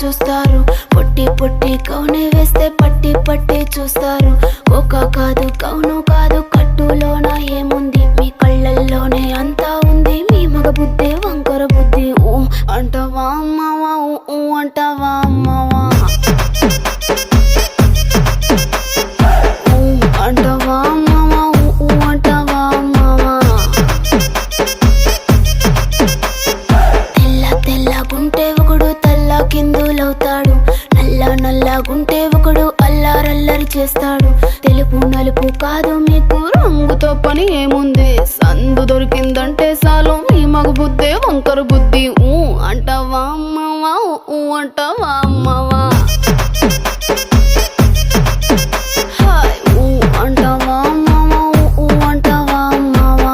చూస్తారు. పొట్టి పొట్టి కౌనే వేస్తే పట్టి పట్టి చూస్తారు. కోక కాదు కౌను కాదు కట్టులోన ఏముంది, మీ కళ్ళల్లోనే అంతా ఉంది. మీ మగ బుద్ధి వంకర బుద్ధి. ఊ అంటావా అమ్మవా, ఊ అంటావా అమ్మవా, ఊ అంటావా అమ్మవా, ఊ అంటావా అమ్మవా. తెల్ల తెల్లగుంటే ఒకడు తెల్ల కిందులవుతాడు, నల్ల నల్లగుంటే ఒకడు అల్లారల్లరి చేస్తాడు. తెలుపు నలుపు కాదు మీకు రంగుతో పని ఏముంది, సందు దొరికిందంటే చాలు మీ మగ బుద్ధి వంకర బుద్ధి. ఊ అంటావా అమ్మవా, ఊ అంటావా అమ్మవా, హాయ్ ఊ అంటావా అమ్మవా, ఊ అంటావా అమ్మవా.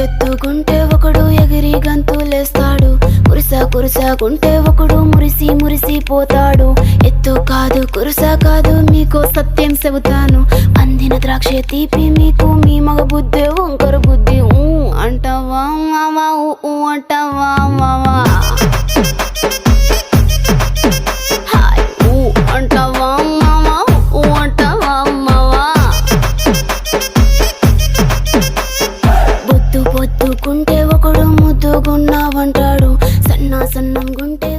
ఎత్తుకుంటే ఒకడు ఎగిరి గంతులేస్తాడు, కురుసాకుంటే ఒకడు మురిసి మురిసిపోతాడు. ఎత్తు కాదు కురుసా కాదు మీకు సత్యం చెబుతాను, అందిన ద్రాక్ష తీపి మీకు మీ మగ బుద్ధి వంకర బుద్ధి. ఊ అంటావా మావా, ఊ అంటావా మావా, హాయ్ ఊ అంటావా మావా, ఊ అంటావా మావా. పొద్దుకుంటే ఒకడు ముద్దుగున్నావంటాడు, సన్నంగుంటే